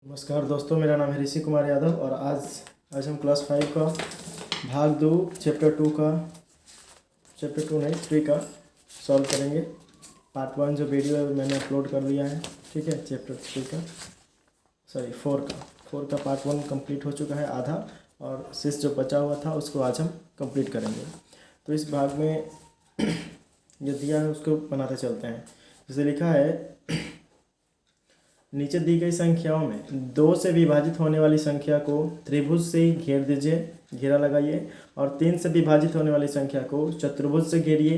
नमस्कार दोस्तों, मेरा नाम है ऋषि कुमार यादव और आज हम क्लास 5 का भाग 2 चैप्टर 2 नहीं 3 का सॉल्व करेंगे। पार्ट 1 जो वीडियो है मैंने अपलोड कर दिया है, ठीक है। चैप्टर 3 का 4 का पार्ट 1 कंप्लीट हो चुका है आधा, और शेष जो बचा हुआ था उसको आज हम कंप्लीट करेंगे। तो इस भाग में जो दिया है उसको बनाते चलते हैं। जैसे लिखा है, नीचे दी गई संख्याओं में 2 से विभाजित होने वाली संख्या को त्रिभुज से ही घेर दीजिए, घेरा लगाइए, और 3 से विभाजित होने वाली संख्या को चतुर्भुज से घेरिए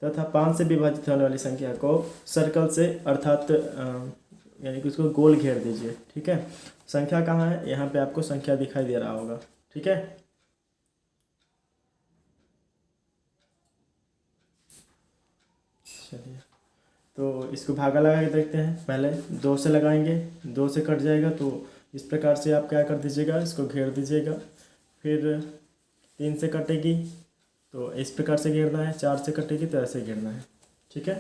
तथा 5 से विभाजित होने वाली संख्या को सर्कल से अर्थात यानी कि उसको गोल घेर दीजिए, ठीक है। संख्या कहाँ है? यहाँ पे आपको संख्या दिखाई दे रहा होगा, ठीक है। चलिए, तो इसको भागा लगा के देखते हैं। पहले 2 से लगाएंगे, 2 से कट जाएगा, तो इस प्रकार से आप क्या कर दीजिएगा, इसको घेर दीजिएगा। फिर 3 से कटेगी तो इस प्रकार से घेरना है, 4 से कटेगी तो ऐसे घेरना है, ठीक है।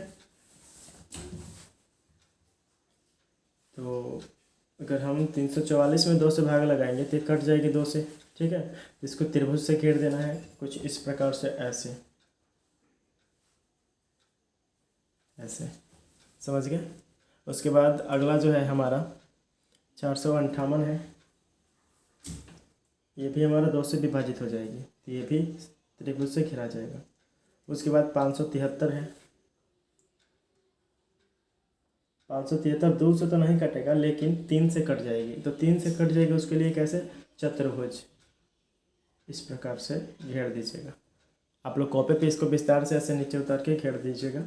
तो अगर हम 344 में 2 से भाग लगाएंगे तो कट जाएगी 2 से, ठीक है। इसको त्रिभुज से घेर देना है कुछ इस प्रकार से, ऐसे ऐसे, समझ गए। उसके बाद अगला जो है हमारा 458 है, ये भी हमारा 2 से विभाजित हो जाएगी, तो ये भी त्रिभुज से घिरा जाएगा। उसके बाद 573 है, 573 2 से तो नहीं कटेगा लेकिन 3 से कट जाएगी, तो 3 से कट जाएगी, उसके लिए कैसे, चतुर्भुज इस प्रकार से घेर दीजिएगा। आप लोग कॉपी पे इसको विस्तार से ऐसे नीचे उतार के घेर दीजिएगा।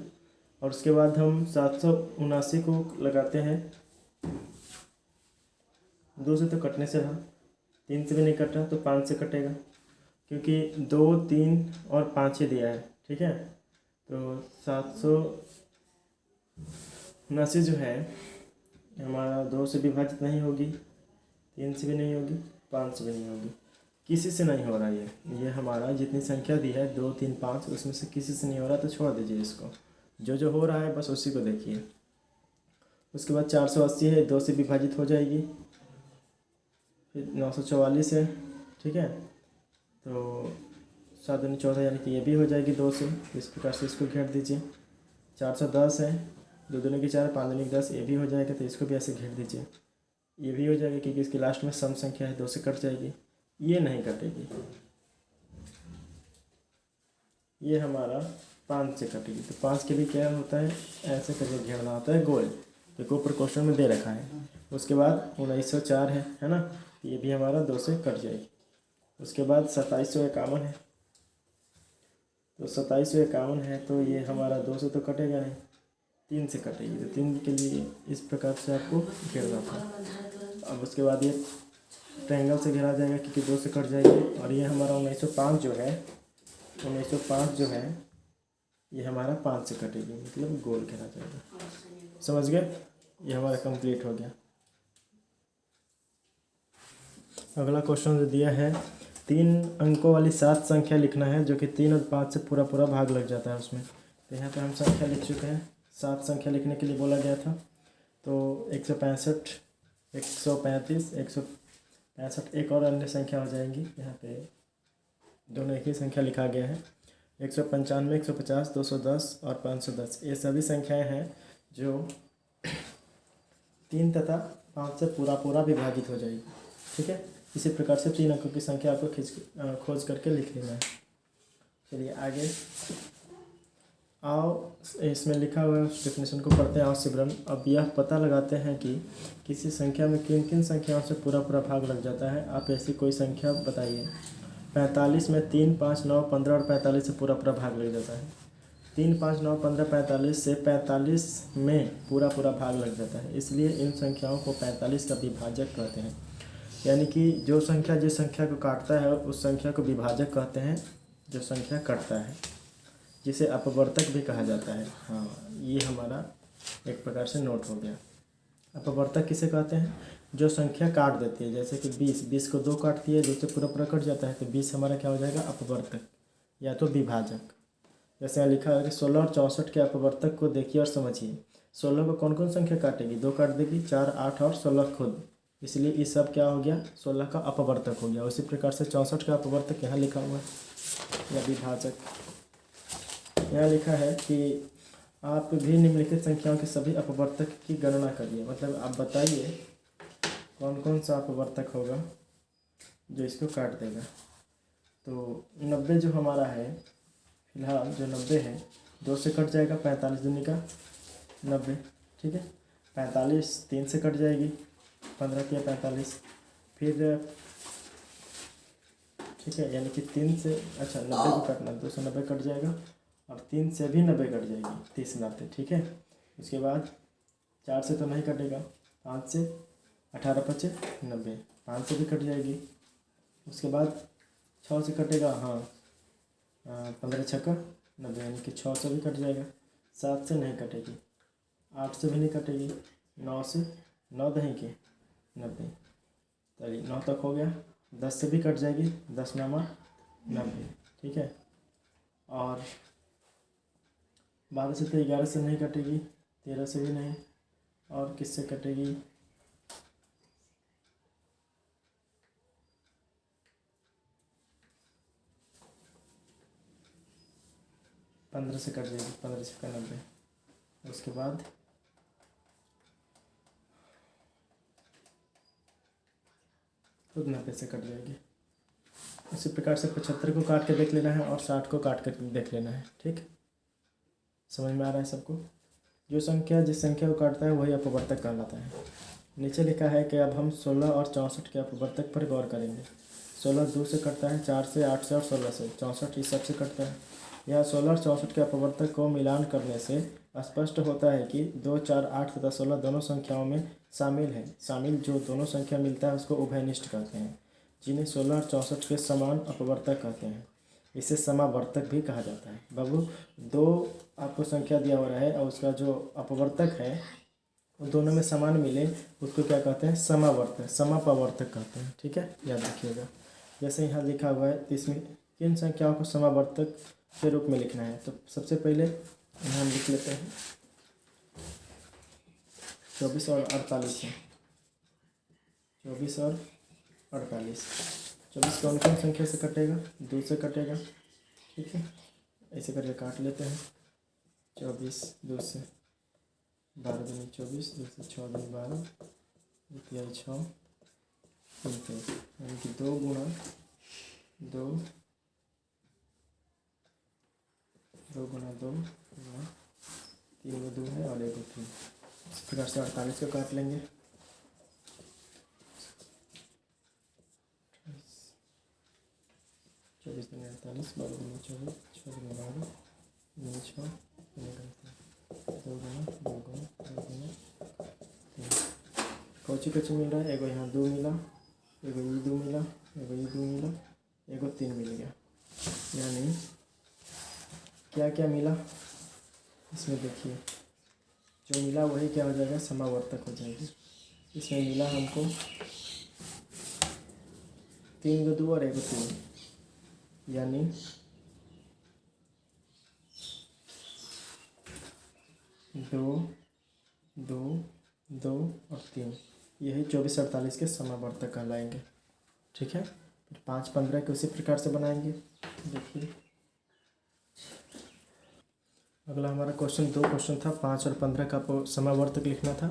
और उसके बाद हम 779 को लगाते हैं। 2 से तो कटने से रहा, 3 से भी नहीं कटा तो 5 से कटेगा, क्योंकि 2, 3 और 5 ही दिया है, ठीक है। तो 779 जो है हमारा 2 से विभाजित नहीं होगी, 3 से भी नहीं होगी, 5 से भी नहीं होगी, किसी से नहीं हो रहा ये हमारा जितनी संख्या दी है 2, 3, 5 उसमें से किसी से नहीं हो रहा, तो छोड़ दीजिए इसको। जो हो रहा है बस उसी को देखिए। उसके बाद 480 है, 2 से विभाजित हो जाएगी। फिर 944 है, ठीक है। तो 7 दूनी 14 यानी कि ये भी हो जाएगी 2 से, इस प्रकार से इसको घेर दीजिए। 410 है, 2 दूनी की 4, 5 दूनी की 10, ये भी हो जाएगा, तो इसको भी ऐसे घेर दीजिए। ये भी हो जाएगा क्योंकि इसकी लास्ट में सम संख्या है, 2 से कट जाएगी, ये नहीं कटेगी। ये हमारा 5 से कटेगी, तो 5 के भी क्या होता है, ऐसे करके घेरना होता है गोल, देखो ऊपर क्वेश्चन में दे रखा है। उसके बाद 1904 है ना, ये भी हमारा 2 से कट जाएगी। उसके बाद 2751 है, तो 2751 है, तो ये हमारा 2 से तो कटेगा नहीं, 3 से कटेगी, तो 3 के लिए इस प्रकार से आपको घेरना था। अब उसके बाद ये ट्रायंगल से घेरा जाएगा क्योंकि 2 से कट जाएगी। और ये हमारा 1905 जो है, 1905 जो है ये हमारा 5 से कटेगी, मतलब गोल घेरा जाएगा, समझ गए। ये हमारा कंप्लीट हो गया। अगला क्वेश्चन जो दिया है, 3 अंकों वाली 7 संख्या लिखना है, जो कि 3 और 5 से पूरा भाग लग जाता है उसमें। तो यहाँ पे हम संख्या लिख चुके हैं, 7 संख्या लिखने के लिए बोला गया था। तो 165, 135, 165 एक और अन्य संख्या हो जाएंगी। यहाँ पे दोनों एक ही संख्या लिखा गया है। 195, 150, 210 और 510, ये सभी संख्याएं हैं जो 3 तथा 5 से पूरा विभाजित हो जाएगी, ठीक है। इसी प्रकार से 3 अंकों की संख्या आपको खोज करके लिख लेना है। चलिए आगे आओ, इसमें लिखा हुआ है उस डेफिनेशन को पढ़ते हैं। आओ सिमरन, अब यह पता लगाते हैं कि किसी संख्या में किन किन संख्याओं से पूरा भाग लग जाता है। आप ऐसी कोई संख्या बताइए। 45 में 3, 5, 9, 15 और 45 से पूरा भाग लग जाता है। 3, 5, 9, 15, 45 से 45 में पूरा भाग लग जाता है, इसलिए इन संख्याओं को 45 का विभाजक कहते हैं। यानी कि जो संख्या जिस संख्या को काटता है उस संख्या को विभाजक कहते हैं, जो संख्या कटता है, जिसे अपवर्तक भी कहा जाता है। हाँ, ये हमारा एक प्रकार से नोट हो गया। अपवर्तक किसे कहते हैं? जो संख्या काट देती है, जैसे कि 20 को 2 काटती है, 2 से पूरा कट जाता है, तो 20 हमारा क्या हो जाएगा, अपवर्तक या तो विभाजक। जैसे यहाँ लिखा है 16 और 64 के अपवर्तक को देखिए और समझिए। 16 को कौन कौन संख्या काटेगी, 2 काट देगी, 4, 8 और 16 खुद, इसलिए ये सब क्या हो गया, 16 का अपवर्तक हो गया। उसी प्रकार से 64 का अपवर्तक यहाँ लिखा हुआ है या विभाजक। यहाँ लिखा है कि आप भी निम्नलिखित संख्याओं के सभी अपवर्तक की गणना करिए। मतलब आप बताइए कौन कौन सा अपवर्तक होगा जो इसको काट देगा। तो 90 जो हमारा है फिलहाल, जो 90 है 2 से कट जाएगा, 45 दूनी का 90, ठीक है। 45 3 से कट जाएगी, 15 तिया 45, फिर ठीक है, यानी कि 3 से, अच्छा 90 को काटना, 2 से 90 कट जाएगा और 3 से भी 90 कट जाएगी, 30 नाते, ठीक है। उसके बाद 4 से तो नहीं कटेगा, 5 से 18 पचे 90, 5 से भी कट जाएगी। उसके बाद 6 से कटेगा, हाँ 15 छक्का 90, यानी कि 6 से भी कट जाएगा। 7 से नहीं कटेगी, 8 से भी नहीं कटेगी, 9 से 9 दही के 90, चलिए 9 तक हो गया। 10 से भी कट जाएगी, 10 नामा 90, ठीक है। और 12 से तो 11 से नहीं कटेगी, 13 से भी नहीं, और किससे कटेगी, 15 से कट जाएगी, 15 से का 90। उसके बाद खुद 90 से कट जाएगी। उसी प्रकार से 75 को काट के देख लेना है और 60 को काट कर देख लेना है, ठीक। समझ में आ रहा है सबको। जो संख्या जिस संख्या को काटता है वही अपवर्तक कहलाता है। नीचे लिखा है कि अब हम 16 और 64 के अपवर्तक पर गौर करेंगे। 16 2 से कटता है, 4 से, 8 से और 16 से। 64 इस सब से कटता है। यहाँ 16 और 64 के अपवर्तक को मिलान करने से स्पष्ट होता है कि 2, 4, 8 तथा 16 दोनों संख्याओं में शामिल जो दोनों संख्या मिलता है उसको उभयनिष्ठ कहते हैं, जिन्हें 16 और 64 के समान अपवर्तक कहते हैं। इसे समावर्तक भी कहा जाता है। बाबू, दो आपको संख्या दिया हो रहा है और उसका जो अपवर्तक है वो दोनों में समान मिले, उसको क्या कहते हैं, समावर्तक, समापवर्तक कहते हैं, ठीक है, याद रखिएगा। जैसे यहाँ लिखा हुआ है, तो इसमें किन संख्याओं को समावर्तक के रूप में लिखना है। तो सबसे पहले यहाँ हम लिख लेते हैं 24 और 48 है। 24 और 48, 24 कौन कौन संख्या से कटेगा, 2 से कटेगा, ठीक है। ऐसे करके काट लेते हैं। 24 2 से, 12 दूनी 24, 2 से 6 दूनी 12, 2 6 29, यानी कि 2 गुणा 2 गुणा 2 गुणा 3 में 2 है और 1 3। इस प्रकार से 48 को काट लेंगे। 24 दूनी 48, 12 दूनी 24, 6 दूनी 12, 9 6 2 गुना 2 गुना 2 गुना 3। कौची कौची मिल रहा है, एगो यहाँ 2 मिला, एगो ये 2 मिला, एगो ये 2 मिला, एगो 3 मिल गया। यानी क्या क्या मिला इसमें देखिए, जो मिला वही क्या हो जाएगा, समावर्तक हो जाएगी। इसमें मिला हमको 3 2 और 1 3, यानी 2 2 2 और 3, यही 24 48 के समावर्तक कहलाएंगे, ठीक है। फिर 5 15 के उसी प्रकार से बनाएंगे। देखिए अगला हमारा क्वेश्चन 2 क्वेश्चन था, 5 और 15 का समावर्तक लिखना था।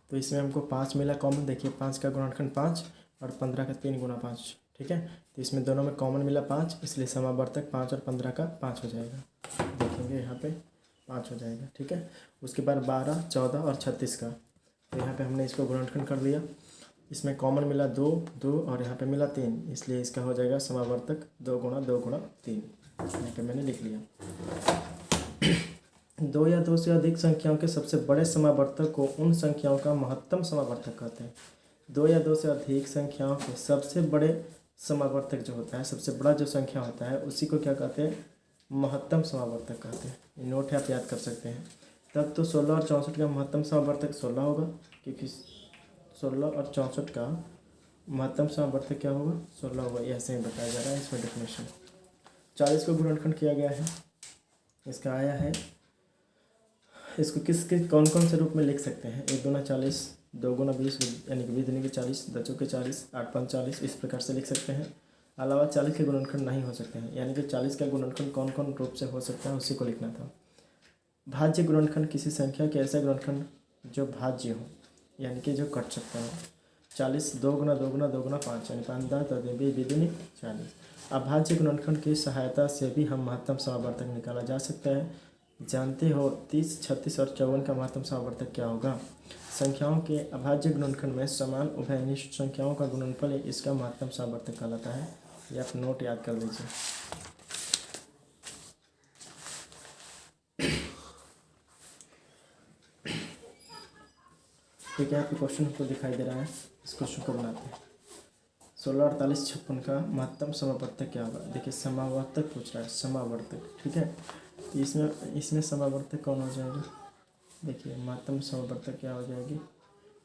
तो इसमें हमको 5 मिला कॉमन, देखिए 5 का गुणनखंड 5 और 15 का 3 गुना 5, ठीक है। तो इसमें दोनों में कॉमन मिला 5, इसलिए समावर्तक 5 और 15 का 5 हो जाएगा। देखेंगे यहाँ पे 5 हो जाएगा, ठीक है। उसके बाद 12 14 और 36 का, तो यहाँ पे हमने इसको गुणनखंड कर लिया। इसमें कॉमन मिला 2 2 और यहाँ पे मिला 3, इसलिए इसका हो जाएगा समावर्तक 2 गुणा 2 गुणा 3। यहाँ पे मैंने लिख लिया। 2 या 2 से अधिक संख्याओं के सबसे बड़े समावर्तक को उन संख्याओं का महत्तम समावर्तक कहते हैं। 2 या 2 से अधिक संख्याओं के सबसे बड़े समावर्तक जो होता है, सबसे बड़ा जो संख्या होता है उसी को क्या कहते हैं, महत्तम समावर्तक कहते हैं। ये नोट है, आप याद कर सकते हैं। तब तो 16 और 64 का महत्तम समावर्तक 16 होगा, क्योंकि 16 और 64 का महत्तम समावर्तक क्या होगा, 16 होगा। ऐसे ही बताया जा रहा है इसमें डेफिनेशन। 40 को गुणनखंड किया गया है, इसका आया है। इसको किसके कौन कौन से रूप में लिख सकते हैं, 1 दूना 40, 2 गुना 20 यानी कि 20 दूनी की 40, 10 चौके 40, 8 5 40, इस प्रकार से लिख सकते हैं। अलावा 40 के गुणनखंड नहीं हो सकते हैं, यानी कि 40 का गुणनखंड कौन कौन रूप से हो सकता है उसी को लिखना था। भाज्य गुणनखंड किसी संख्या के ऐसा गुणनखंड जो भाज्य हो, यानी कि जो कट सकता है। 40 2 गुना 2 गुना 2 गुना 5 यानी 5 10 10 20 दूनी 40। अभाज्य गुणनखंड की सहायता से भी हम महत्तम समावर्तक निकाला जा सकता है। जानते हो 30 36 और 54 का महत्तम समावर्तक क्या होगा? संख्याओं के अभाज्य गुणनखंड में समान उभयनिष्ठ संख्याओं का गुणनफल इसका महत्तम समावर्तक कहलाता है। ये आप नोट याद कर लीजिए। ठीक है, आपके क्वेश्चन को दिखाई दे रहा है, इस क्वेश्चन को बनाते हैं। 16 48 56 का महत्तम समावर्तक क्या होगा? देखिए समावर्तक पूछ रहा है, समावर्तक। ठीक है, तो इसमें समावर्तक कौन हो जाएगी? देखिए महत्तम समावर्तक क्या हो जाएगी?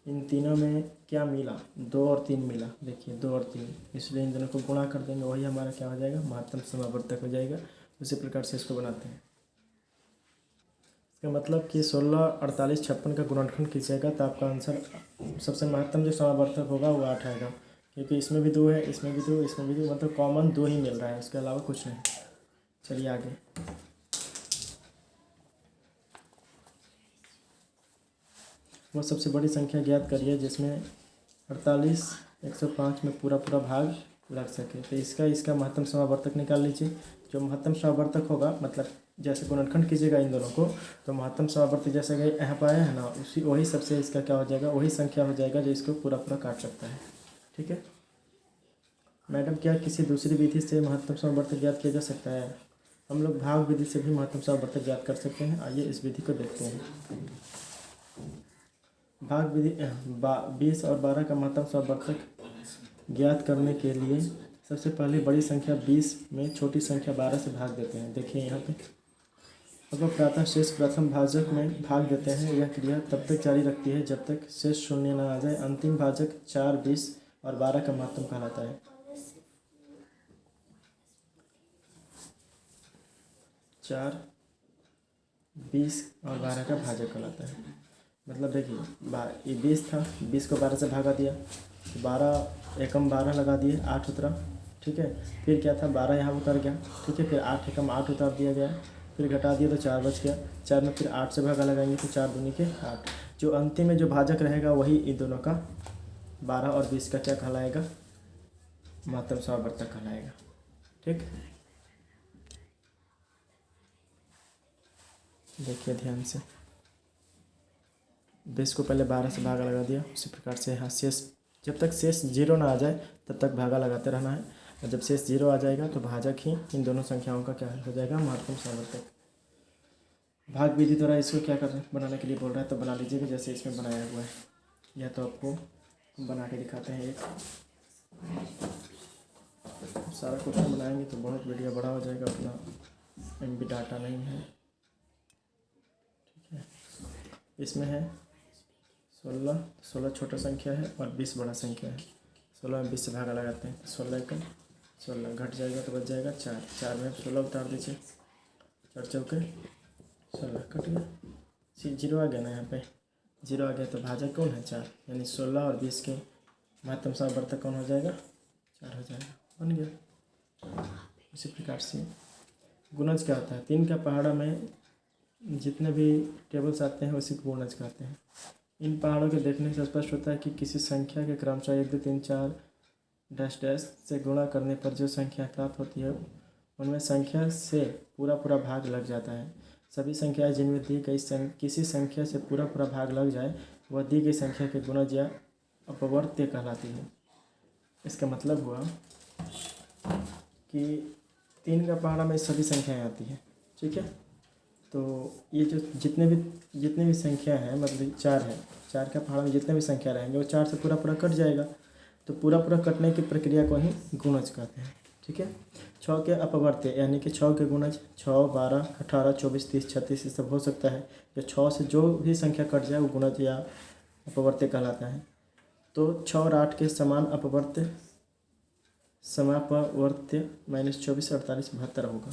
इन तीनों में क्या मिला? 2 और 3 मिला। देखिए 2 और 3, इसलिए इन दोनों को गुणा कर देंगे, वही हमारा क्या हो जाएगा? महत्तम समावर्तक हो जाएगा। उसी प्रकार से इसको बनाते हैं। इसका मतलब कि 16 48 56 का गुणनखंड कीजिएगा तो आपका आंसर सबसे महत्तम जो समावर्तक होगा वो 8 आएगा, क्योंकि इसमें भी 2 है, इसमें भी 2, इसमें भी 2, मतलब कॉमन 2 ही मिल रहा है, उसके अलावा कुछ नहीं। चलिए आगे। वो सबसे बड़ी संख्या ज्ञात करिए जिसमें 48 105 में पूरा पूरा भाग लग सके। तो इसका महत्तम समावर्तक निकाल लीजिए। जो महत्तम समावर्तक होगा, मतलब जैसे गुणनखंड कीजिएगा इन दोनों को, तो महत्तम समावर्तक जैसे कि यहाँ पर आया है ना, वही सबसे इसका क्या हो जाएगा? वही संख्या हो जाएगा जो इसको पूरा पूरा काट सकता है। ठीक है मैडम, क्या किसी दूसरी विधि से महत्तम समावर्तक ज्ञात किया जा सकता है? हम लोग भाग विधि से भी महत्तम समावर्तक ज्ञात कर सकते हैं। आइए इस विधि को देखते हैं। भाग विधि 20 और 12 का महत्तम समावर्तक ज्ञात करने के लिए सबसे पहले बड़ी संख्या 20 में छोटी संख्या 12 से भाग देते हैं। देखिए यहाँ पे अब प्रातः शेष प्रथम भाजक में भाग देते हैं। यह क्रिया तब तक जारी रखती है जब तक शेष शून्य न आ जाए। अंतिम भाजक 4 20 और 12 का महत्तम कहलाता है। 4 20 और 12 का भाजक कहलाता है। मतलब देखिए ये 20 था, 20 को 12 से भागा दिया, 12 एकम 12 लगा दिए, 8 उतरा। ठीक है, फिर क्या था? 12 यहाँ उतर गया। ठीक है, फिर 8 एकम 8 उतार दिया गया, फिर घटा दिया तो 4 बच गया। 4 में फिर 8 से भागा लगाएंगे तो 4 दूनी के 8। जो अंतिम में जो भाजक रहेगा वही इन दोनों का 12 और 20 का क्या कहलाएगा? महत्तम समावर्तक कहलाएगा। ठीक, देखिए ध्यान से। 20 को पहले 12 से भागा लगा दिया, उसी प्रकार से यहाँ शेष, जब तक शेष 0 ना आ जाए तब तक भागा लगाते रहना है, और जब शेष 0 आ जाएगा तो भाजक ही इन दोनों संख्याओं का क्या हो जाएगा? महत्तम समावर्तक। भाग विधि द्वारा इसको क्या कर बनाने के लिए बोल रहा है, तो बना लीजिएगा जैसे इसमें बनाया हुआ है। यह तो आपको बना के दिखाते हैं। एक सारा क्वेश्चन बनाएंगे तो बहुत वीडियो बड़ा हो जाएगा, उतना MB डाटा नहीं है। ठीक है, इसमें है 16 छोटा संख्या है और 20 बड़ा संख्या है। 16 में 20 से भागा लगाते हैं, 16 का 16 घट जाएगा तो बच जाएगा 4। 4 में 16 उतार दीजिए, 4 चौके 16 कट गया। 0 आ गया ना, यहाँ पे 0 आ गया तो भाजक कौन है? 4, यानी 16 और 20 के महत्तम समावर्तक कौन हो जाएगा? 4 हो जाएगा, बन गया। इसी प्रकार से गुणज क्या होता है? 3 का पहाड़ा में जितने भी टेबल्स आते हैं उसी को गुणज कहते हैं। इन पहाड़ों के देखने से स्पष्ट होता है कि किसी संख्या के क्रमशः 1 2 3 4 डैश डैश से गुणा करने पर जो संख्या प्राप्त होती है उनमें संख्या से पूरा पूरा भाग लग जाता है। सभी संख्याएं जिनमें दी गई किसी संख्या से पूरा पूरा भाग लग जाए वह दी गई संख्या के गुणज या अपवर्त्य कहलाती है। इसका मतलब हुआ कि 3 का पहाड़ा में सभी संख्याएं आती हैं। ठीक है, तो ये जो जितने भी संख्या है, मतलब 4 है, 4 का पहाड़ा में जितने भी संख्या रहेंगे वो 4 से पूरा पूरा कट जाएगा, तो पूरा पूरा कटने की प्रक्रिया को ही गुणज कहते हैं। ठीक है, 6 के अपवर्त्य यानी कि 6 के गुणज 6 12 18 24 30 36 ये सब हो सकता है। जो 6 से जो भी संख्या कट जाए वो गुणज या अपवर्त्य कहलाता है। तो 6 और 8 के समान अपवर्त्य समापवर्त्य -24 48 72 होगा।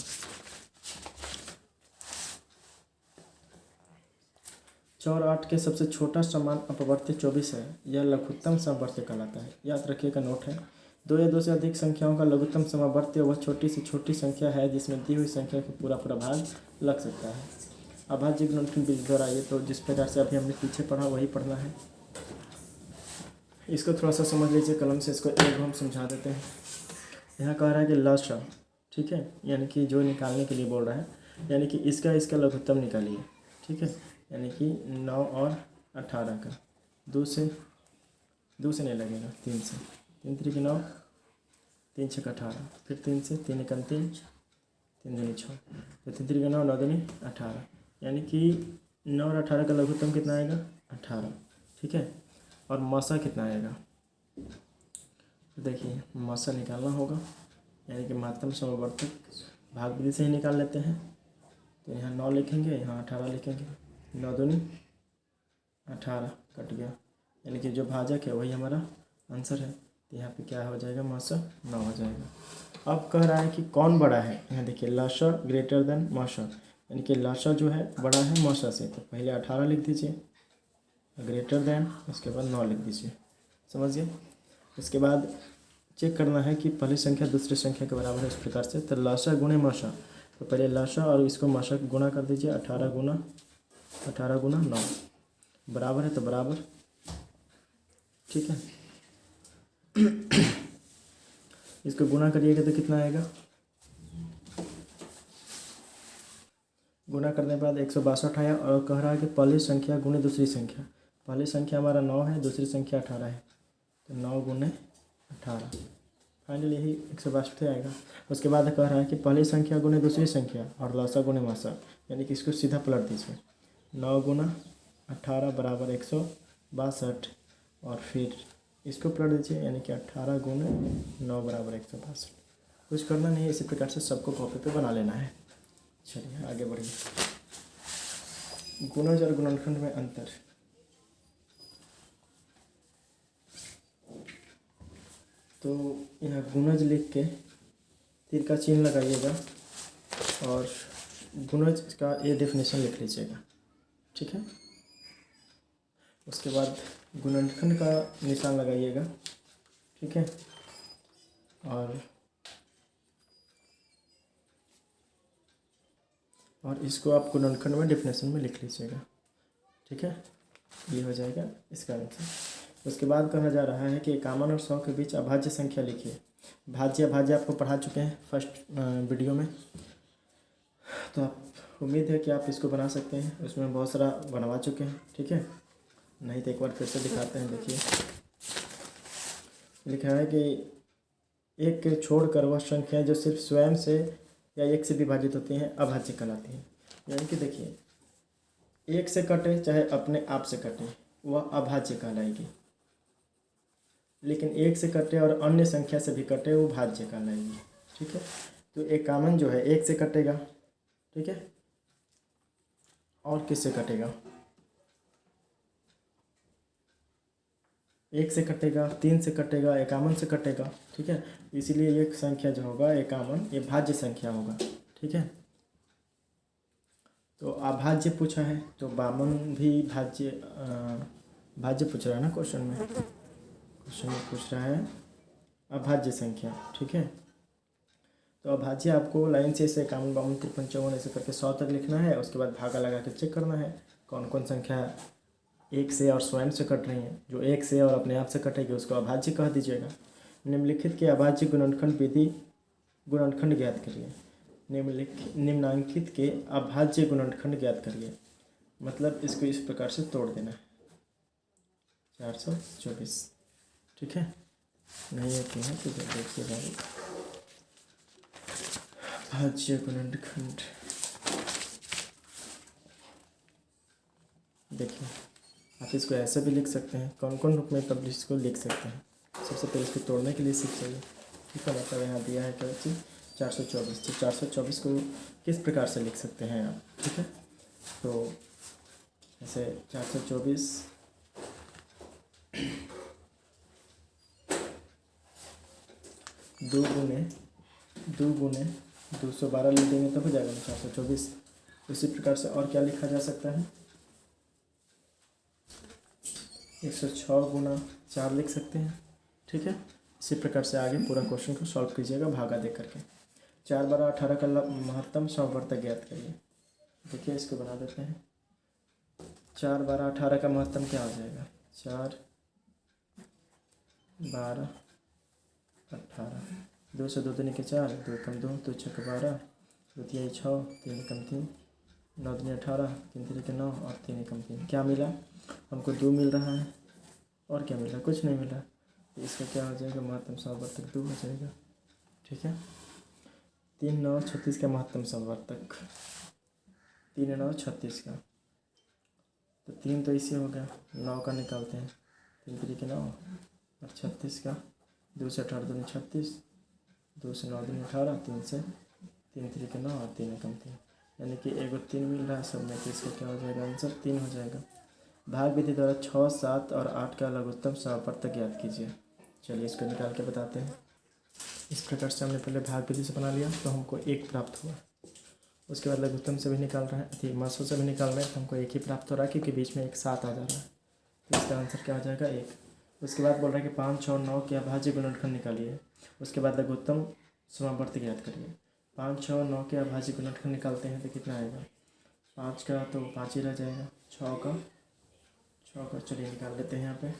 6 और 8 के सबसे छोटा समान अपवर्त्य 24 है। यह लघुत्तम समवर्त्य कहलाता है। याद रखिएगा, नोट है। 2 या 2 से अधिक संख्याओं का लघुत्तम समवर्त्य वह छोटी से छोटी संख्या है जिसमें दी हुई संख्या का पूरा पूरा भाग लग सकता है। अभाज्य गुणनखंड विधि द्वारा, ये तो जिस प्रकार से अभी हमने पीछे पढ़ा वही पढ़ना है। इसको थोड़ा सा समझ लीजिए कलम से, इसको एक हम समझा देते हैं। यहाँ कह रहा है कि लसा, ठीक है, यानी कि जो निकालने के लिए बोल रहा है, यानी कि इसका लघुत्तम निकालिए, ठीक है। यानी कि 9 और 18 का 2 से नहीं लगेगा, 3 से, 3 3 9, 3 6 18, फिर 3 से, 3 1 3, 3 2 6, फिर 3 3 9, 9 2 18, यानी कि 9 और 18 का लघुत्तम कितना आएगा? 18, ठीक है। और मसा कितना आएगा? देखिए, मसा निकालना होगा, यानी कि महत्तम समवर्तक भाग विधि से ही निकाल लेते हैं। तो यहाँ 9 लिखेंगे, यहाँ 18 लिखेंगे, 9 2 18 कट गया, यानी कि जो भाजक है वही हमारा आंसर है। तो यहाँ पे क्या हो जाएगा? मसा 9 हो जाएगा। अब कह रहा है कि कौन बड़ा है। यहाँ देखिए, लसा ग्रेटर देन मसा, यानी कि लसा जो है बड़ा है मसा से। तो पहले 18 लिख दीजिए, ग्रेटर देन, उसके बाद 9 लिख दीजिए, समझिए। उसके बाद चेक करना है कि पहली संख्या दूसरी संख्या के बराबर है, इस प्रकार से। तो लसा गुणे मसा, तो पहले लसा और इसको मसा गुणा कर दीजिए, 18 गुना 9 बराबर है, तो बराबर, ठीक है। इसको गुणा करिएगा तो कितना आएगा? गुणा करने के बाद 162 आया। और कह रहा है कि पहली संख्या गुणे दूसरी संख्या। पहली संख्या हमारा 9 है, दूसरी संख्या 18 है, तो 9 गुणे 18, फाइनली यही 162 आएगा। उसके बाद कह रहा है कि पहली संख्या गुणे दूसरी संख्या और लसा गुणे मसा, यानी कि इसको सीधा पलट दीजिए। 9 गुना 18 बराबर 162, और फिर इसको पलट दीजिए, यानी कि 18 गुणे 9 बराबर 162। कुछ करना नहीं है, इसी प्रकार से सबको कॉपी पे बना लेना है। चलिए आगे बढ़िए। गुणज और गुणनखंड में अंतर। तो यहाँ गुणज लिख के तीर का चिन्ह लगाइएगा और गुणज का ये डेफिनेशन लिख लीजिएगा, ठीक है। उसके बाद गुणनखंड का निशान लगाइएगा, ठीक है। और इसको आप गुणनखंड में डेफिनेशन में लिख लीजिएगा, ठीक है। ये हो जाएगा इसका आंसर। उसके बाद कहा जा रहा है कि 51 और 100 के बीच अभाज्य संख्या लिखिए। भाज्य अभाज्य आपको पढ़ा चुके हैं फर्स्ट वीडियो में, तो आप उम्मीद है कि आप इसको बना सकते हैं। उसमें बहुत सारा बनवा चुके हैं, ठीक है। नहीं तो एक बार फिर से दिखाते हैं। देखिए, लिखा है कि एक के छोड़कर वह संख्याएं जो सिर्फ स्वयं से या एक से विभाजित होती हैं अभाज्य कहलाती हैं। यानी कि देखिए, एक से कटे चाहे अपने आप से कटे वह अभाज्य कहलाएगी, लेकिन एक से कटे और अन्य संख्या से भी कटे वो भाज्य कहलाएगी, ठीक है। तो एक कामन जो है एक से कटेगा, ठीक है, और किससे कटेगा? एक से कटेगा, 3 से कटेगा, एकावन से कटेगा, ठीक है। इसीलिए एक संख्या जो होगा एकावन, ये भाज्य संख्या होगा, ठीक है। तो अभाज्य पूछा है, तो 52 भी भाज्य पूछ रहा है ना क्वेश्चन में पूछ रहा है अभाज्य संख्या, ठीक है। तो अभाज्य आपको लाइन से ऐसे 51 52 53 54 ऐसे करके 100 तक लिखना है। उसके बाद भागा लगा के चेक करना है कौन कौन संख्या एक से और स्वयं से कट रही हैं। जो एक से और अपने आप से कटेगी उसको अभाज्य कह दीजिएगा। निम्नलिखित के अभाज्य गुणनखंड विधि गुणनखंड ज्ञात करिए। निम्नांकित के अभाज्य गुणनखंड ज्ञात करिए, मतलब इसको इस प्रकार से तोड़ देना है। 424, ठीक है। नहीं है कि है तो देखिएगा अभाज्य गुणनखंड। देखिए, आप इसको ऐसे भी लिख सकते हैं, कौन कौन रूप में तब इसको लिख सकते हैं। सबसे पहले इसको तोड़ने के लिए सीख चाहिए, ठीक है। मतलब यहाँ दिया है क्या चीज़ 424, तो 424 को किस प्रकार से लिख सकते हैं आप, ठीक है। तो ऐसे 424 2 गुने 212 लिख देंगे तो हो जाएगा 424। उसी प्रकार से और क्या लिखा जा सकता है, 106 गुना 4 लिख सकते हैं। ठीक है, इसी प्रकार से आगे पूरा क्वेश्चन को सॉल्व कीजिएगा भागा दे करके। 4 12 18 का महत्तम समवर्तक ज्ञात करिए। देखिए इसको बना देते हैं। 4 12 18 का महत्तम क्या हो जाएगा? 4 12 18, 2 से 2 दूनी के 4, 2 कम 2, 2 छक्के 12, 2 तिहाई 6, 3 कम 3, 9 दूनी 18, 3 तिहाई 9 और 3 कम 3। क्या मिला हमको? 2 मिल रहा है। और क्या मिला? कुछ नहीं मिला। तो इसका क्या हो जाएगा? महत्तम समवर्तक 2 हो जाएगा। ठीक है, 3 9 36 का महत्तम समवर्तक, 3 9 36 का, तो 3 तो इसे हो गया, 9 का निकालते हैं, 3 3 के 9 और 36 का, 2 से 18 दूनी 36, 2 से 9 दूनी 18, 3 से 3 3 के 9 और 3 कम 3, यानी कि एगो 3 मिल रहा है सब में। तो इसका क्या हो जाएगा? आंसर 3 हो जाएगा। भाग विधि द्वारा 6 7 और 8 का लघुत्तम समवर्तक ज्ञात कीजिए। चलिए इसको निकाल के बताते हैं। इस प्रकार से हमने पहले भाग विधि से बना लिया तो हमको 1 प्राप्त हुआ। उसके बाद लघुत्तम से भी निकाल रहे हैं, ठीक मासों से भी निकाल रहे हैं, तो हमको 1 ही प्राप्त हो रहा है क्योंकि बीच में एक 7 आ जा रहा है। तो इसका आंसर क्या हो जाएगा? 1। उसके बाद बोल रहा है कि 5 6 और 9 के अभाज्य गुणनखंड निकालिए। उसके बाद लघुत्तम समवर्तक ज्ञात करिए। 5 6 और 9 के अभाज्य गुणनखंड निकालते हैं तो कितना आएगा? 5 का तो 5 ही रह जाएगा, 6 का चलिए निकाल लेते हैं यहाँ पे।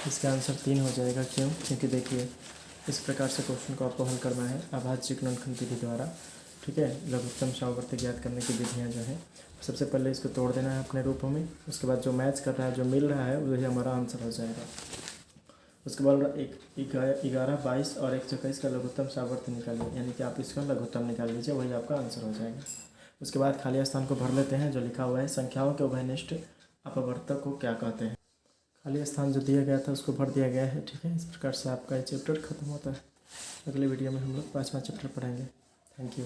इसका आंसर 3 हो जाएगा। क्यों? क्योंकि देखिए इस प्रकार से क्वेश्चन को आपको हल करना है अभाज्य गुणनखंड विधि द्वारा। ठीक है, लघुत्तम समवर्तक ज्ञात करने की विधियाँ जो हैं, सबसे पहले इसको तोड़ देना है अपने रूपों में। उसके बाद जो मैच कर रहा है, जो मिल रहा है, वही हमारा आंसर हो जाएगा। उसके बाद 11 22 और 121 का लघुत्तम समवर्तक निकालिए, यानी कि आप इसका लघुत्तम निकाल लीजिए, वही आपका आंसर हो जाएगा। उसके बाद खाली स्थान को भर लेते हैं। जो लिखा हुआ है संख्याओं के उभयनिष्ठ अपवर्तक को क्या कहते हैं? खाली स्थान जो दिया गया था उसको भर दिया गया है। ठीक है, इस प्रकार से आपका ये चैप्टर खत्म होता है। अगले वीडियो में हम लोग 5वां चैप्टर पढ़ेंगे। Thank you.